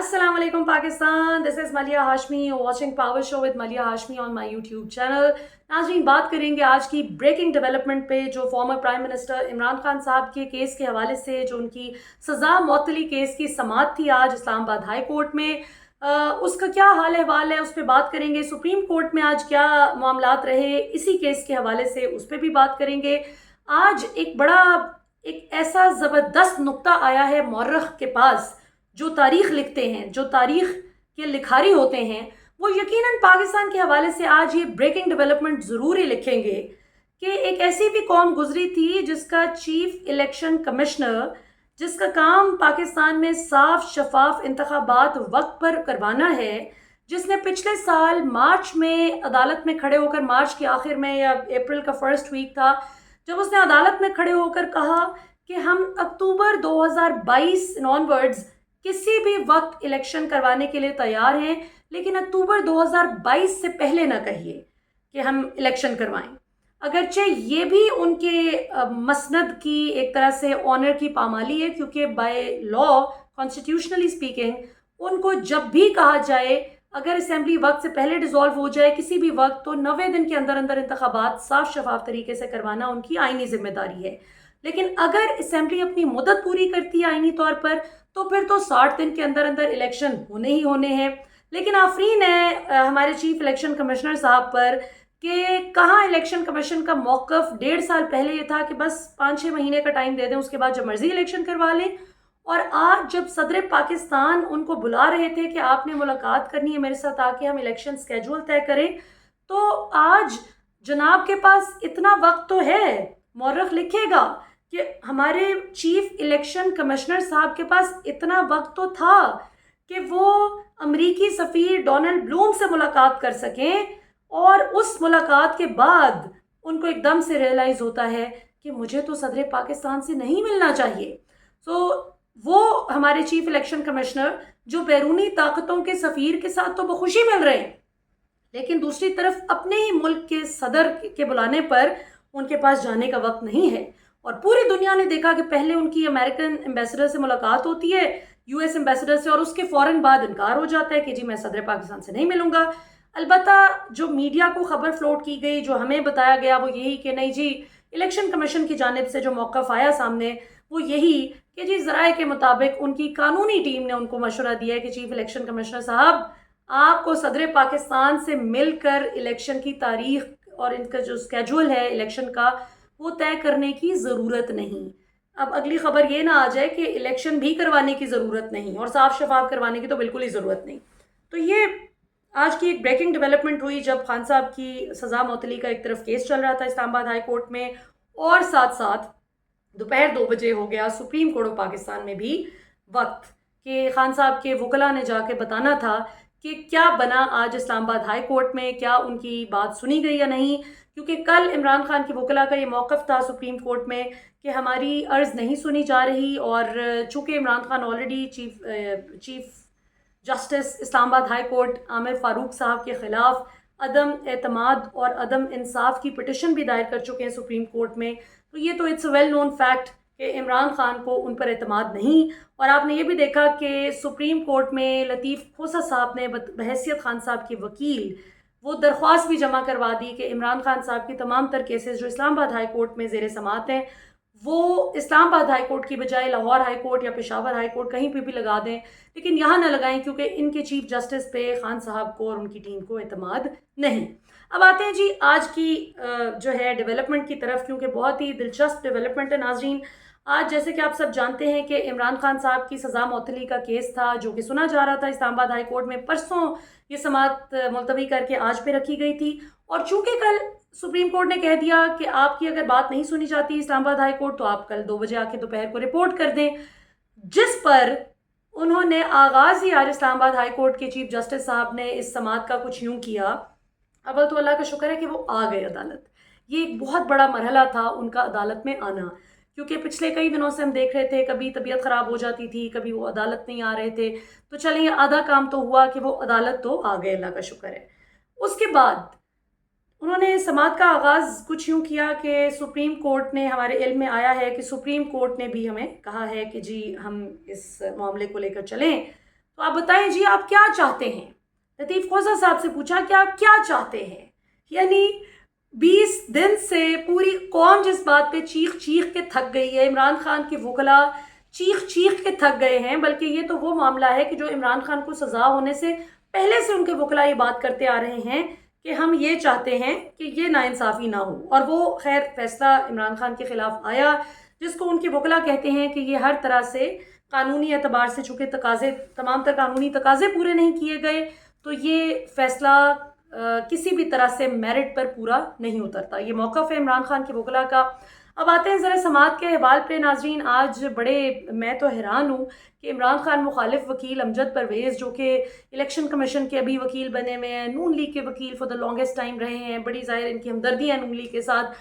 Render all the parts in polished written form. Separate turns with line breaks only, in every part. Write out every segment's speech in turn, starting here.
Assalamu alaikum Pakistan, this is Malia Hashmi, you're watching Power Show with Malia Hashmi on my YouTube channel. नाज़रीन, बात करेंगे आज की breaking development पे जो former prime minister Imran Khan साहब के केस के हवाले से जो उनकी सज़ा मअतली केस की समाअत थी आज इस्लामाबाद हाई कोर्ट में, उसका क्या हाल अहवाल है उस पर बात करेंगे। सुप्रीम कोर्ट में आज क्या मामलात रहे इसी केस के हवाले से उस पर भी बात करेंगे। आज एक ऐसा ज़बरदस्त नुक्ता आया है मौर्रख के पास, जो तारीख़ लिखते हैं, जो तारीख़ के लिखारी होते हैं, वो यकीनन पाकिस्तान के हवाले से आज ये ब्रेकिंग डेवलपमेंट ज़रूर ही लिखेंगे कि एक ऐसी भी कौम गुजरी थी जिसका चीफ इलेक्शन कमिश्नर, जिसका काम पाकिस्तान में साफ शफाफ इंतखाबात वक्त पर करवाना है, जिसने पिछले साल मार्च में अदालत में खड़े होकर, मार्च के आखिर में या अप्रैल का फर्स्ट वीक था, जब उसने अदालत में खड़े होकर कहा कि हम अक्टूबर 2022 ऑनवर्ड्स किसी भी वक्त इलेक्शन करवाने के लिए तैयार हैं, लेकिन अक्टूबर 2022 से पहले ना कहिए कि हम इलेक्शन करवाएं। अगरचे ये भी उनके मसनद की एक तरह से ऑनर की पामाली है, क्योंकि बाय लॉ, कॉन्स्टिट्यूशनली स्पीकिंग, उनको जब भी कहा जाए अगर असेंबली वक्त से पहले डिज़ोल्व हो जाए किसी भी वक्त, तो 90 दिन के अंदर अंदर इंतखाबात साफ शफाफ तरीके से करवाना उनकी आइनी जिम्मेदारी है। लेकिन अगर असेंबली अपनी मुद्दत पूरी करती है आइनी तौर पर, तो फिर तो 60 दिन के अंदर अंदर इलेक्शन होने ही होने हैं। लेकिन आफरीन है हमारे चीफ इलेक्शन कमिश्नर साहब पर कि कहाँ इलेक्शन कमीशन का मौक़िफ़ 1.5 साल पहले ये था कि बस 5-6 महीने का टाइम दे दें, उसके बाद जब मर्ज़ी इलेक्शन करवा लें। और आज जब सदर पाकिस्तान उनको बुला रहे थे कि आपने मुलाकात करनी है मेरे साथ ताकि हम इलेक्शन स्केड्यूल तय करें, तो आज जनाब के पास इतना वक्त तो है, मौर्रख लिखेगा कि हमारे चीफ इलेक्शन कमिश्नर साहब के पास इतना वक्त तो था कि वो अमरीकी सफ़ीर डोनाल्ड ब्लूम से मुलाकात कर सकें, और उस मुलाकात के बाद उनको एकदम से रियलाइज़ होता है कि मुझे तो सदर पाकिस्तान से नहीं मिलना चाहिए। वो हमारे चीफ इलेक्शन कमिश्नर जो बैरूनी ताकतों के सफ़ीर के साथ तो बखुशी मिल रहे हैं, लेकिन दूसरी तरफ अपने ही मुल्क के सदर के बुलाने पर उनके पास जाने का वक्त नहीं है। और पूरी दुनिया ने देखा कि पहले उनकी अमेरिकन एम्बेसडर से मुलाकात होती है, यूएस एम्बेसडर से, और उसके फ़ौरन बाद इनकार हो जाता है कि जी मैं सदर पाकिस्तान से नहीं मिलूँगा। अलबत्ता जो मीडिया को ख़बर फ्लोट की गई, जो हमें बताया गया, वो यही कि नहीं जी, इलेक्शन कमीशन की जानिब से जो मौक़िफ़ आया सामने वो यही कि जी ज़राए के मुताबिक उनकी कानूनी टीम ने उनको मशवरा दिया है कि चीफ इलेक्शन कमिश्नर साहब, आपको सदर पाकिस्तान से मिलकर इलेक्शन की तारीख़ और इनका जो स्केड्यूल है इलेक्शन का, वो तय करने की ज़रूरत नहीं। अब अगली ख़बर ये ना आ जाए कि इलेक्शन भी करवाने की ज़रूरत नहीं और साफ शफाफ करवाने की तो बिल्कुल ही ज़रूरत नहीं। तो ये आज की एक ब्रेकिंग डेवलपमेंट हुई जब खान साहब की सज़ा मअतली का एक तरफ केस चल रहा था इस्लामाबाद हाई कोर्ट में, और साथ साथ दोपहर 2 बजे हो गया सुप्रीम कोर्ट ऑफ पाकिस्तान में भी वक्त कि खान साहब के वकला ने जाके बताना था कि क्या बना आज इस्लामाबाद हाई कोर्ट में, क्या उनकी बात सुनी गई या नहीं। क्योंकि कल इमरान खान की वकला का ये मौक़िफ़ था सुप्रीम कोर्ट में कि हमारी अर्ज़ नहीं सुनी जा रही, और चूँकि Imran Khan already chief justice Islamabad high court Aamir Farooq साहब के ख़िलाफ़ अदम एतमाद और अदम इंसाफ की पिटिशन भी दायर कर चुके हैं सुप्रीम कोर्ट में, तो ये तो इट्स वेल नोन फैक्ट कि इमरान खान को उन पर एतमाद नहीं। और आपने ये भी देखा कि सुप्रीम कोर्ट में लतीफ़ खोसा साहब ने बहैसियत खान साहब के वकील वो दरख्वास्त भी जमा करवा दी कि इमरान खान साहब की तमाम तर केसेस जो इस्लामाबाद हाई कोर्ट में ज़ेर समाअत हैं, वो इस्लामाबाद हाई कोर्ट की बजाय लाहौर हाई कोर्ट या पेशावर हाई कोर्ट कहीं पे भी लगा दें, लेकिन यहाँ ना लगाएं, क्योंकि इनके चीफ जस्टिस पे खान साहब को और उनकी टीम को एतमाद नहीं। अब आते हैं जी आज की जो है डेवलपमेंट की तरफ, क्योंकि बहुत ही दिलचस्प डेवलपमेंट है नाजरीन। आज जैसे कि आप सब जानते हैं कि इमरान खान साहब की सज़ा मअतली का केस था जो कि सुना जा रहा था इस्लामाबाद हाई कोर्ट में, परसों ये समाअत मुलतवी करके आज पे रखी गई थी। और चूँकि कल सुप्रीम कोर्ट ने कह दिया कि आपकी अगर बात नहीं सुनी जाती इस्लामाबाद हाई कोर्ट, तो आप कल 2 बजे आके दोपहर को रिपोर्ट कर दें, जिस पर उन्होंने आगाज़ ही आज इस्लामाबाद हाई कोर्ट के चीफ जस्टिस साहब ने इस समाअत का कुछ यूँ किया। अव्वल तो अल्लाह का शुक्र है कि वो आ गए अदालत। ये एक बहुत बड़ा मरहला था उनका अदालत में आना, क्योंकि पिछले कई दिनों से हम देख रहे थे कभी तबीयत ख़राब हो जाती थी, कभी वो अदालत नहीं आ रहे थे। तो चलिए आधा काम तो हुआ कि वो अदालत तो आ गए, अल्लाह का शुक्र है। उसके बाद उन्होंने समाअत का आगाज़ कुछ यूँ किया कि सुप्रीम कोर्ट ने, हमारे इल्म में आया है कि सुप्रीम कोर्ट ने भी हमें कहा है कि जी हम इस मामले को लेकर चलें, तो आप बताएं जी आप क्या चाहते हैं। लतीफ़ खोसा साहब से पूछा कि आप क्या चाहते हैं। यानी 20 दिन से पूरी कौम जिस बात पे चीख चीख के थक गई है, इमरान खान के वकला चीख चीख के थक गए हैं, बल्कि ये तो वो मामला है कि जो इमरान खान को सज़ा होने से पहले से उनके वकला ये बात करते आ रहे हैं कि हम ये चाहते हैं कि ये नाइंसाफ़ी ना हो। और वो खैर फैसला इमरान खान के ख़िलाफ़ आया, जिसको उनके वकला कहते हैं कि ये हर तरह से कानूनी एतबार से, चूँकि तकाज़े तमाम तर कानूनी तकाज़े पूरे नहीं किए गए, तो ये फ़ैसला किसी भी तरह से मेरिट पर पूरा नहीं उतरता। ये मौक़िफ़ है इमरान खान के वकला का। अब आते हैं ज़रा समाअत के अहवाल पे नाज़रीन। आज बड़े मैं तो हैरान हूँ कि इमरान खान मुखालिफ वकील अमजद परवेज़, जो कि इलेक्शन कमीशन के अभी वकील बने हुए हैं, नून लीग के वकील फॉर द लॉन्गेस्ट टाइम रहे हैं, बड़ी ज़ाहिर इनकी हमदर्दी है नून लीग के साथ,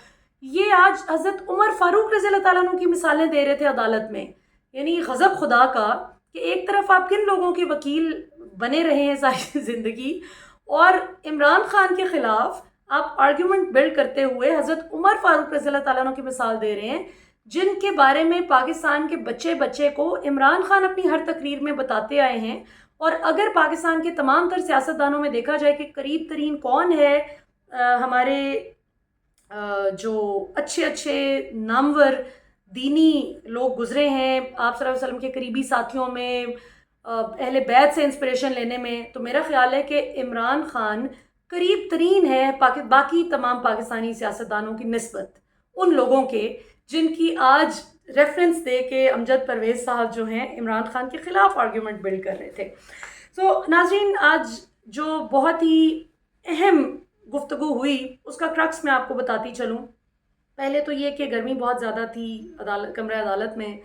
ये आज हज़रत उमर फ़ारूक रज़ी अल्लाह तआला अन्हु की मिसालें दे रहे थे अदालत में। यानी गज़ब खुदा का कि एक तरफ आप किन लोगों के वकील बने रहे हैं सारी ज़िंदगी, और इमरान खान के ख़िलाफ़ आप आर्ग्यूमेंट बिल्ड करते हुए हज़रत उमर फ़ारूक रज़ी अल्लाह तआला अन्हु की मिसाल दे रहे हैं, जिनके बारे में पाकिस्तान के बच्चे बच्चे को इमरान खान अपनी हर तकरीर में बताते आए हैं। और अगर पाकिस्तान के तमाम तर सियासतदानों में देखा जाए कि करीब तरीन कौन है, हमारे जो अच्छे अच्छे नामवर दीनी लोग गुजरे हैं आप सल्लल्लाहु अलैहि वसल्लम के करीबी साथियों में, अहले बैत से इंस्पिरेशन लेने में, तो मेरा ख्याल है कि इमरान खान करीब तरीन है बाकी तमाम पाकिस्तानी सियासतदानों की निस्बत उन लोगों के जिनकी आज रेफरेंस दे के अमजद परवेज़ साहब जो हैं इमरान खान के ख़िलाफ़ आर्ग्यूमेंट बिल्ड कर रहे थे। सो नाज़रीन, आज जो बहुत ही अहम गुफ्तगू हुई उसका क्रक्स मैं आपको बताती चलूँ। पहले तो ये कि गर्मी बहुत ज़्यादा थी कमरे अदालत में,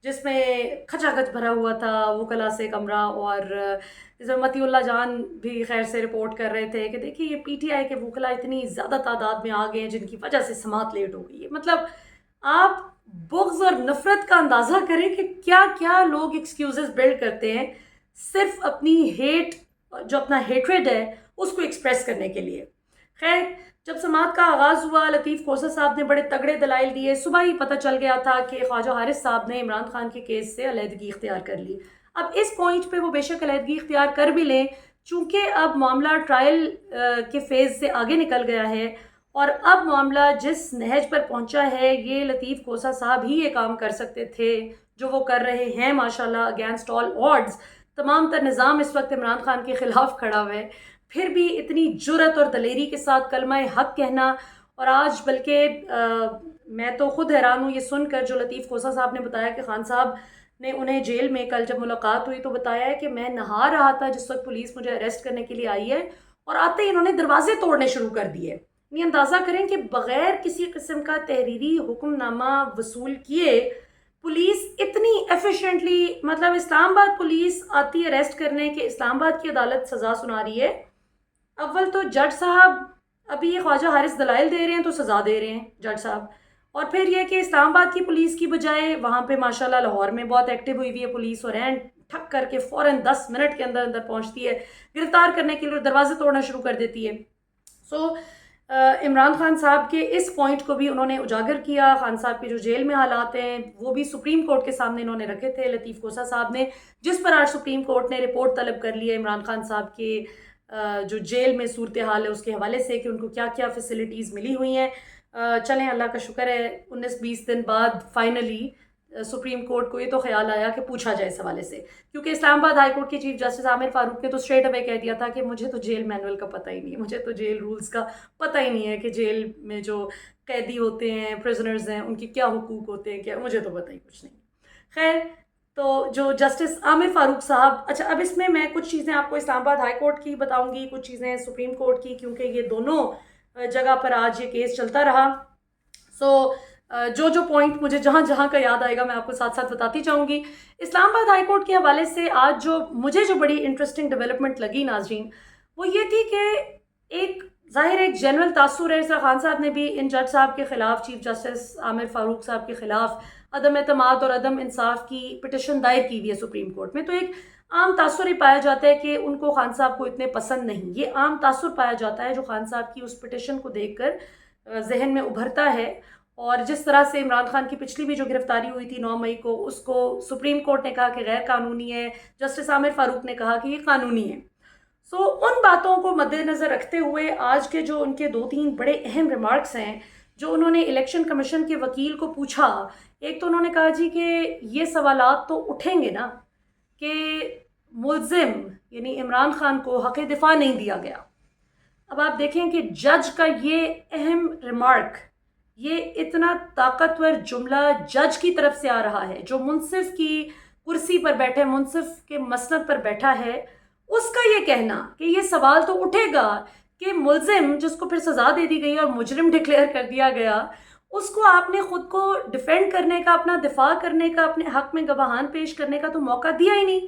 जिसमें खचाखच भरा हुआ था वकला से कमरा, और इसमें मतीउल्लाह जान भी खैर से रिपोर्ट कर रहे थे कि देखिए ये पीटीआई के वकला इतनी ज़्यादा तादाद में आ गए हैं जिनकी वजह से समाअत लेट हो गई है। मतलब आप बुग़्ज़ और नफ़रत का अंदाज़ा करें कि क्या क्या लोग एक्सक्यूज़ेस बिल्ड करते हैं सिर्फ अपनी हेट, जो अपना हेट्रेड है उसको एक्सप्रेस करने के लिए। खैर, जब समाअत का आगाज़ हुआ, लतीफ़ खोसा साहब ने बड़े तगड़े दलाइल दिए। सुबह ही पता चल गया था कि ख्वाजा हारिस साहब ने इमरान खान के केस से अलहदगी इख्तियार कर ली। अब इस पॉइंट पे वो बेशक अलहदगी इख्तियार कर भी लें, चूँकि अब मामला ट्रायल के फ़ेज़ से आगे निकल गया है और अब मामला जिस नहज पर पहुँचा है, ये लतीफ़ खोसा साहब ही ये काम कर सकते थे जो वो कर रहे हैं माशाल्लाह अगेंस्ट ऑल ऑड्स। तमाम तर निज़ाम इस वक्त इमरान खान के ख़िलाफ़ खड़ा हुआ है, फिर भी इतनी जुर्रत और दलेरी के साथ कलमा हक कहना। और आज बल्कि मैं तो ख़ुद हैरान हूँ ये सुनकर, जो लतीफ़ खोसा साहब ने बताया कि खान साहब ने उन्हें जेल में कल जब मुलाकात हुई तो बताया है कि मैं नहा रहा था जिस वक्त पुलिस मुझे अरेस्ट करने के लिए आई है, और आते ही इन्होंने दरवाजे तोड़ने शुरू कर दिए। ये अंदाज़ा करें कि बग़ैर किसी किस्म का तहरीरी हुक्मनामा वसूल किए पुलिस इतनी एफिशिएंटली, मतलब इस्लामाबाद पुलिस आती है अरेस्ट करने के, इस्लामाबाद की अदालत सज़ा सुना रही है। अव्वल तो जज साहब अभी ये ख्वाजा हारिस दलाइल दे रहे हैं तो सज़ा दे रहे हैं जज साहब, और फिर यह कि इस्लामाबाद की पुलिस की बजाय वहाँ पे माशाल्लाह लाहौर में बहुत एक्टिव हुई हुई है पुलिस, और एंड ठक करके फ़ौरन 10 मिनट के अंदर अंदर पहुँचती है गिरफ़्तार करने के लिए, दरवाजे तोड़ना शुरू कर देती है। सो इमरान खान साहब के इस पॉइंट को भी उन्होंने उजागर किया। खान साहब के जो जेल में हालात हैं वो भी सुप्रीम कोर्ट के सामने इन्होंने रखे थे लतीफ़ खोसा साहब ने, जिस पर आज सुप्रीम कोर्ट ने रिपोर्ट तलब कर ली है इमरान खान साहब के जो जेल में सूरत हाल है उसके हवाले से कि उनको क्या क्या फैसिलिटीज़ मिली हुई हैं। चलें, अल्लाह का शुक्र है 19-20 दिन बाद फाइनली सुप्रीम कोर्ट को ये तो ख्याल आया कि पूछा जाए इस हवाले से, क्योंकि इस्लामाबाद हाई कोर्ट के चीफ जस्टिस आमिर फ़ारूक ने तो स्ट्रेट अवे कह दिया था कि मुझे तो जेल मैनुअल का पता ही नहीं है, मुझे तो जेल रूल्स का पता ही नहीं है कि जेल में जो कैदी होते हैं, प्रिजनर्स हैं, उनके क्या हुकूक होते हैं, क्या, मुझे तो पता ही कुछ नहीं। खैर, तो जो जस्टिस आमिर फ़ारूक साहब, अच्छा अब इसमें मैं कुछ चीज़ें आपको इस्लामाबाद हाई कोर्ट की बताऊँगी, कुछ चीज़ें सुप्रीम कोर्ट की, क्योंकि ये दोनों जगह पर आज ये केस चलता रहा। सो जो पॉइंट मुझे जहाँ जहाँ का याद आएगा मैं आपको साथ साथ बताती जाऊँगी। इस्लामाबाद हाई कोर्ट के हवाले से आज मुझे जो बड़ी इंटरेस्टिंग डेवलपमेंट लगी नाज़रीन, वो ये थी कि एक जनरल तासुर है। इसरा खान साहब ने भी इन जज साहब के ख़िलाफ़, चीफ जस्टिस आमिर फ़ारूक साहब के ख़िलाफ़ अदम एतमाद और अदम इंसाफ की पिटिशन दायर की हुई है सुप्रीम कोर्ट में। तो एक आम तासुर ये पाया जाता है कि उनको खान साहब को इतने पसंद नहीं, ये आम तासुर पाया जाता है जो खान साहब की उस पिटिशन को देख कर जहन में उभरता है। اور جس طرح سے عمران خان کی پچھلی بھی جو گرفتاری ہوئی تھی 9 مئی کو، اس کو سپریم کورٹ نے کہا کہ غیر قانونی ہے، جسٹس عامر فاروق نے کہا کہ یہ قانونی ہے۔ ان باتوں کو مد نظر رکھتے ہوئے آج کے جو ان کے 2-3 بڑے اہم ریمارکس ہیں جو انہوں نے الیکشن کمیشن کے وکیل کو پوچھا، ایک تو انہوں نے کہا جی کہ یہ سوالات تو اٹھیں گے نا کہ ملزم یعنی عمران خان کو حق دفاع نہیں دیا گیا۔ اب آپ دیکھیں کہ جج کا یہ اہم ریمارک، یہ اتنا طاقتور جملہ جج کی طرف سے آ رہا ہے جو منصف کی کرسی پر بیٹھے، منصف کے مسند پر بیٹھا ہے، اس کا یہ کہنا کہ یہ سوال تو اٹھے گا کہ ملزم جس کو پھر سزا دے دی گئی اور مجرم ڈکلیئر کر دیا گیا، اس کو آپ نے خود کو ڈیفینڈ کرنے کا، اپنا دفاع کرنے کا، اپنے حق میں گواہان پیش کرنے کا تو موقع دیا ہی نہیں۔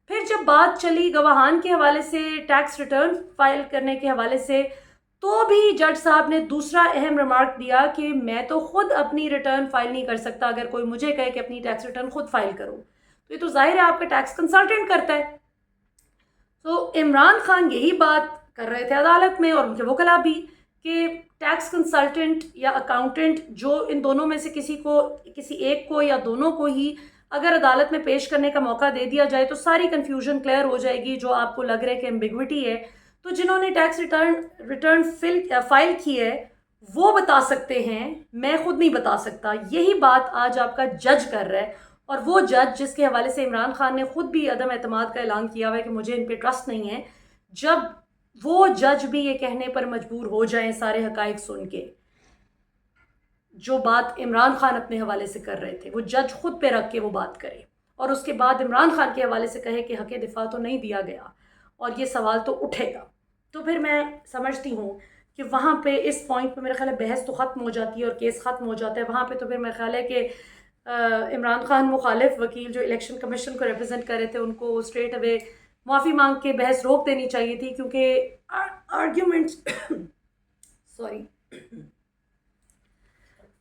پھر جب بات چلی گواہان کے حوالے سے، ٹیکس ریٹرن فائل کرنے کے حوالے سے، تو بھی جج صاحب نے دوسرا اہم ریمارک دیا کہ میں تو خود اپنی ریٹرن فائل نہیں کر سکتا، اگر کوئی مجھے کہے کہ اپنی ٹیکس ریٹرن خود فائل کرو تو یہ تو ظاہر ہے آپ کا ٹیکس کنسلٹنٹ کرتا ہے۔ تو عمران خان یہی بات کر رہے تھے عدالت میں اور ان کے وکلاء بھی کہ ٹیکس کنسلٹنٹ یا اکاؤنٹنٹ جو ان دونوں میں سے کسی ایک کو یا دونوں کو ہی اگر عدالت میں پیش کرنے کا موقع دے دیا جائے تو ساری کنفیوژن کلیئر ہو جائے گی جو آپ کو لگ رہا ہے کہ ایمبیگوٹی ہے۔ تو جنہوں نے ٹیکس ریٹرن فائل کی ہے وہ بتا سکتے ہیں، میں خود نہیں بتا سکتا۔ یہی بات آج آپ کا جج کر رہا ہے، اور وہ جج جس کے حوالے سے عمران خان نے خود بھی عدم اعتماد کا اعلان کیا ہوا ہے کہ مجھے ان پہ ٹرسٹ نہیں ہے، جب وہ جج بھی یہ کہنے پر مجبور ہو جائیں سارے حقائق سن کے جو بات عمران خان اپنے حوالے سے کر رہے تھے، وہ جج خود پہ رکھ کے وہ بات کرے اور اس کے بعد عمران خان کے حوالے سے کہے کہ حق دفاع تو نہیں دیا گیا اور یہ سوال تو اٹھے گا، تو پھر میں سمجھتی ہوں کہ وہاں پہ اس پوائنٹ پہ میرا خیال ہے بحث تو ختم ہو جاتی ہے اور کیس ختم ہو جاتا ہے۔ وہاں پہ تو پھر میرا خیال ہے کہ عمران خان مخالف وکیل جو الیکشن کمیشن کو ریپرزینٹ کر رہے تھے ان کو اسٹریٹ اوے معافی مانگ کے بحث روک دینی چاہیے تھی، کیونکہ arguments sorry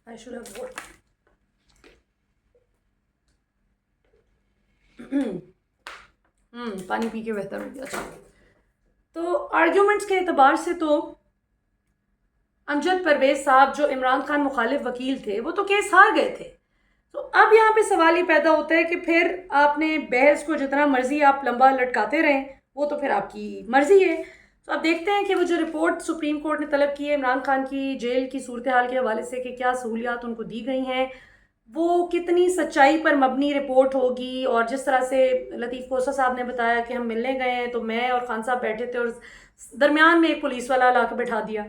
I should have water. پانی پی کے بہتر ہو گیا۔ اچھا، تو آرگیومنٹس کے اعتبار سے تو امجد پرویز صاحب جو عمران خان مخالف وکیل تھے وہ تو کیس ہار گئے تھے۔ تو اب یہاں پہ سوال یہ پیدا ہوتا ہے کہ پھر آپ نے بحث کو جتنا مرضی آپ لمبا لٹکاتے رہیں، وہ تو پھر آپ کی مرضی ہے۔ تو اب دیکھتے ہیں کہ وہ جو رپورٹ سپریم کورٹ نے طلب کی ہے عمران خان کی جیل کی صورتحال کے حوالے سے کہ کیا سہولیات ان کو دی گئی ہیں، وہ کتنی سچائی پر مبنی رپورٹ ہوگی۔ اور جس طرح سے لطیف کوسہ صاحب نے بتایا کہ ہم ملنے گئے ہیں تو میں اور خان صاحب بیٹھے تھے اور درمیان میں ایک پولیس والا لا کے بٹھا دیا،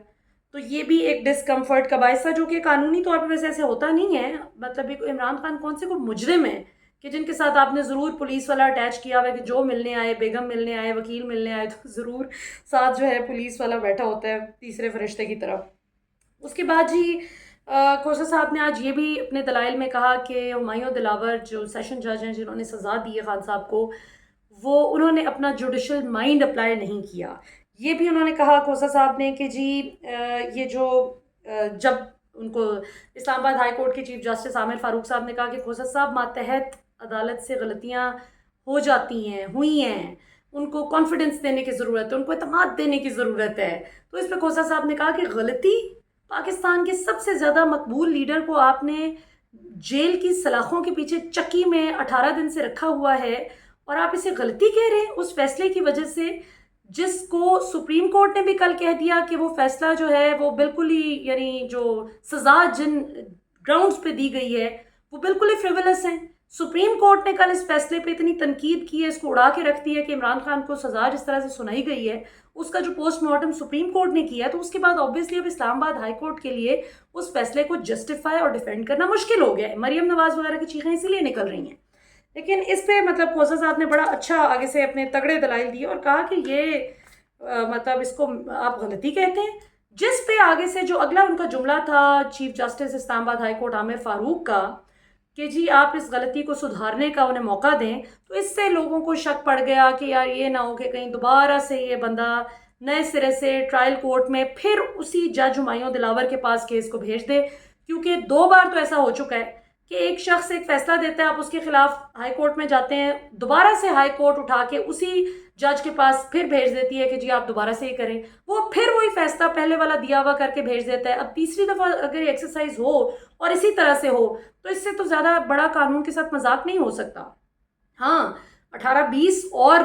تو یہ بھی ایک ڈسکمفرٹ کا باعث تھا، جو کہ قانونی طور پر ویسے ایسے ہوتا نہیں ہے۔ مطلب عمران خان کون سے کوئی مجرم ہے کہ جن کے ساتھ آپ نے ضرور پولیس والا اٹیچ کیا ہوا ہے کہ جو ملنے آئے، بیگم ملنے آئے، وکیل ملنے آئے تو ضرور ساتھ جو ہے پولیس والا بیٹھا ہوتا ہے تیسرے فرشتے کی طرف۔ اس کے بعد جی کوسہ صاحب نے آج یہ بھی اپنے دلائل میں کہا کہ ہمایوں دلاور جو سیشن جج ہیں جنہوں نے سزا دی ہے خان صاحب کو، وہ انہوں نے اپنا جوڈیشل مائنڈ اپلائی نہیں کیا۔ یہ بھی انہوں نے کہا کوسہ صاحب نے کہ جی یہ جو جب ان کو اسلام آباد ہائی کورٹ کے چیف جسٹس عامر فاروق صاحب نے کہا کہ کوسہ صاحب ماتحت عدالت سے غلطیاں ہو جاتی ہیں، ہوئی ہیں، ان کو کانفیڈنس دینے کی ضرورت ہے، ان کو اعتماد دینے کی ضرورت ہے، تو اس پہ کوسہ صاحب نے کہا کہ غلطی پاکستان کے سب سے زیادہ مقبول لیڈر کو آپ نے جیل کی سلاخوں کے پیچھے چکی میں 18 دن سے رکھا ہوا ہے اور آپ اسے غلطی کہہ رہے ہیں اس فیصلے کی وجہ سے جس کو سپریم کورٹ نے بھی کل کہہ دیا کہ وہ فیصلہ جو ہے وہ بالکل ہی یعنی جو سزا جن گراؤنڈز پہ دی گئی ہے وہ بالکل ہی فریولس ہیں۔ سپریم کورٹ نے کل اس فیصلے پہ اتنی تنقید کی ہے، اس کو اڑا کے رکھ دی ہے کہ عمران خان کو سزا جس طرح سے سنائی گئی ہے اس کا جو پوسٹ مارٹم سپریم کورٹ نے کیا ہے، تو اس کے بعد آبویسلی اب اسلام آباد ہائی کورٹ کے لیے اس فیصلے کو جسٹیفائی اور ڈیفینڈ کرنا مشکل ہو گیا ہے۔ مریم نواز وغیرہ کی چیخیں اسی لیے نکل رہی ہیں، لیکن اس پہ مطلب کوسہ صاحب نے بڑا اچھا آگے سے اپنے تگڑے دلائل دیے اور کہا کہ یہ مطلب اس کو آپ غلطی کہتے ہیں، جس پہ آگے سے جو اگلا ان کا جملہ تھا چیف جسٹس اسلام آباد ہائی کورٹ عامر فاروق کا کہ جی آپ اس غلطی کو سدھارنے کا انہیں موقع دیں، تو اس سے لوگوں کو شک پڑ گیا کہ یار یہ نہ ہو کہ کہیں دوبارہ سے یہ بندہ نئے سرے سے ٹرائل کورٹ میں پھر اسی جج ہمایوں دلاور کے پاس کیس کو بھیج دے، کیونکہ 2 بار تو ایسا ہو چکا ہے کہ ایک شخص ایک فیصلہ دیتا ہے، آپ اس کے خلاف ہائی کورٹ میں جاتے ہیں، دوبارہ سے ہائی کورٹ اٹھا کے اسی جج کے پاس پھر بھیج دیتی ہے کہ جی آپ دوبارہ سے یہ کریں، وہ پھر وہی فیصلہ پہلے والا دیا ہوا کر کے بھیج دیتا ہے. اب تیسری دفعہ اگر یہ ایکسرسائز ہو اور اسی طرح سے ہو تو اس سے تو زیادہ بڑا قانون کے ساتھ مذاق نہیں ہو سکتا. ہاں 18-20 اور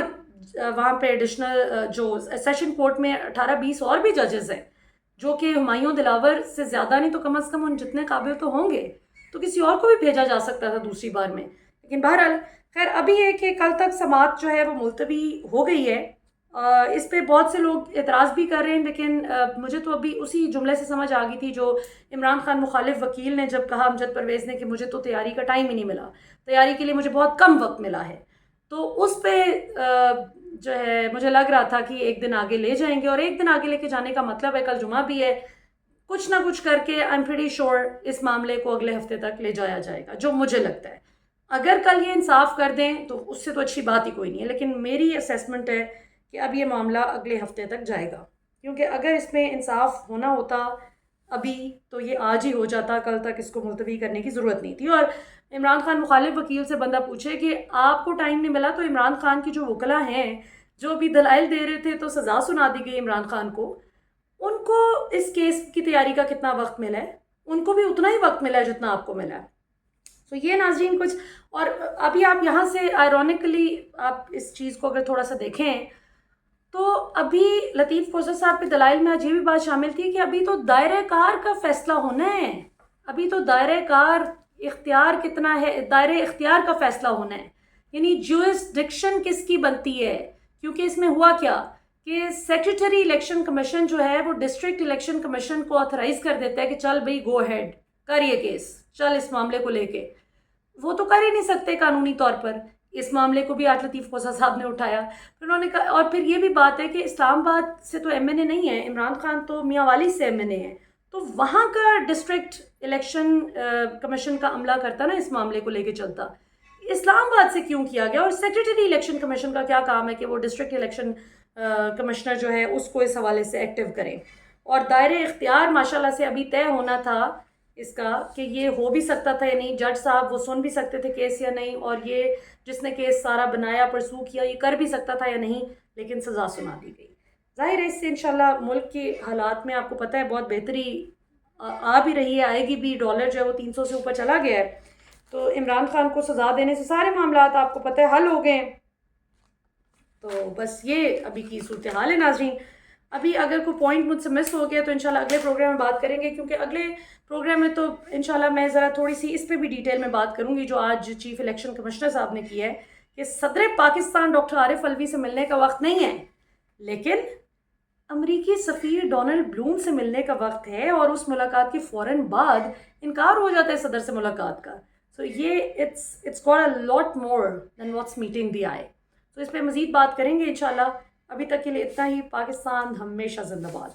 وہاں پہ ایڈیشنل جو سیشن کورٹ میں 18-20 اور بھی ججز ہیں جو کہ ہمایوں دلاور سے زیادہ نہیں تو کم از کم ان جتنے قابل تو ہوں گے، تو کسی اور کو بھی بھیجا جا سکتا تھا دوسری بار میں. لیکن بہرحال خیر ابھی ہے کہ کل تک سماعت جو ہے وہ ملتوی ہو گئی ہے. اس پہ بہت سے لوگ اعتراض بھی کر رہے ہیں، لیکن مجھے تو ابھی اسی جملے سے سمجھ آ گئی تھی جو عمران خان مخالف وکیل نے جب کہا امجد پرویز نے کہ مجھے تو تیاری کا ٹائم ہی نہیں ملا، تیاری کے لیے مجھے بہت کم وقت ملا ہے. تو اس پہ جو ہے مجھے لگ رہا تھا کہ ایک دن آگے لے جائیں گے، اور ایک دن آگے لے کے جانے کا مطلب ہے کل جمعہ بھی ہے، کچھ نہ کچھ کر کے آئی ایم پریٹی شیور اس معاملے کو اگلے ہفتے تک لے جایا جائے گا، جو مجھے لگتا ہے. اگر کل یہ انصاف کر دیں تو اس سے تو اچھی بات ہی کوئی نہیں ہے، لیکن میری اسیسمنٹ ہے کہ اب یہ معاملہ اگلے ہفتے تک جائے گا، کیونکہ اگر اس میں انصاف ہونا ہوتا ابھی تو یہ آج ہی ہو جاتا، کل تک اس کو ملتوی کرنے کی ضرورت نہیں تھی. اور عمران خان مخالف وکیل سے بندہ پوچھے کہ آپ کو ٹائم نہیں ملا، تو عمران خان کی جو وکلا ہیں جو ابھی دلائل دے رہے تھے تو سزا سنا دی گئی عمران خان کو، ان کو اس کیس کی تیاری کا کتنا وقت ملا ہے؟ ان کو بھی اتنا ہی وقت ملا ہے جتنا آپ کو ملا ہے. تو یہ ناظرین کچھ، اور ابھی آپ یہاں سے آئرونکلی آپ اس چیز کو اگر تھوڑا سا دیکھیں تو ابھی لطیف کوثر صاحب کے دلائل میں آج یہ بھی بات شامل تھی کہ ابھی تو دائرہ کار کا فیصلہ ہونا ہے، ابھی تو دائرہ کار اختیار کتنا ہے، دائرہ اختیار کا فیصلہ ہونا ہے، یعنی جورسڈکشن کس کی بنتی ہے. کیونکہ اس میں ہوا کیا کہ سیکریٹری الیکشن کمیشن جو ہے وہ ڈسٹرکٹ الیکشن کمیشن کو آتھرائز کر دیتا ہے کہ چل بھئی گو ہیڈ کر یہ کیس، چل اس معاملے کو لے کے. وہ تو کر ہی نہیں سکتے قانونی طور پر. اس معاملے کو بھی آج لطیف کوثر صاحب نے اٹھایا، پھر انہوں نے کہا، اور پھر یہ بھی بات ہے کہ اسلام آباد سے تو ایم این اے نہیں ہے عمران خان، تو میاں والی سے ایم این اے ہے، تو وہاں کا ڈسٹرکٹ الیکشن کمیشن کا عملہ کرتا نا اس معاملے کو لے کے چلتا. اسلام آباد سے کیوں کیا گیا؟ اور سیکریٹری الیکشن کمیشن کا کیا کام ہے کہ وہ ڈسٹرکٹ الیکشن کمشنر جو ہے اس کو اس حوالے سے ایکٹیو کریں. اور دائرہ اختیار ماشاءاللہ سے ابھی طے ہونا تھا اس کا کہ یہ ہو بھی سکتا تھا یا نہیں، جج صاحب وہ سن بھی سکتے تھے کیس یا نہیں، اور یہ جس نے کیس سارا بنایا پرسو کیا یہ کر بھی سکتا تھا یا نہیں، لیکن سزا سنا دی گئی. ظاہر ہے اس سے انشاءاللہ ملک کے حالات میں آپ کو پتہ ہے بہت بہتری آ بھی رہی ہے، آئے گی بھی. ڈالر جو ہے وہ 300 سے اوپر چلا گیا ہے، تو عمران خان کو سزا دینے سے سارے معاملات آپ کو پتہ ہے حل ہو گئے ہیں. تو بس یہ ابھی کی صورتحال ہے ناظرین. ابھی اگر کوئی پوائنٹ مجھ سے مس ہو گیا تو انشاءاللہ اگلے پروگرام میں بات کریں گے، کیونکہ اگلے پروگرام میں تو انشاءاللہ میں ذرا تھوڑی سی اس پہ بھی ڈیٹیل میں بات کروں گی جو آج چیف الیکشن کمشنر صاحب نے کی ہے کہ صدر پاکستان ڈاکٹر عارف الوی سے ملنے کا وقت نہیں ہے، لیکن امریکی سفیر ڈونلڈ بلوم سے ملنے کا وقت ہے، اور اس ملاقات کے فوراً بعد انکار ہو جاتا ہے صدر سے ملاقات کا. سو یہ it's got a lot more than what's meeting the eye. تو اس پہ مزید بات کریں گے انشاءاللہ. ابھی تک کے لیے اتنا ہی. پاکستان ہمیشہ زندہ باد.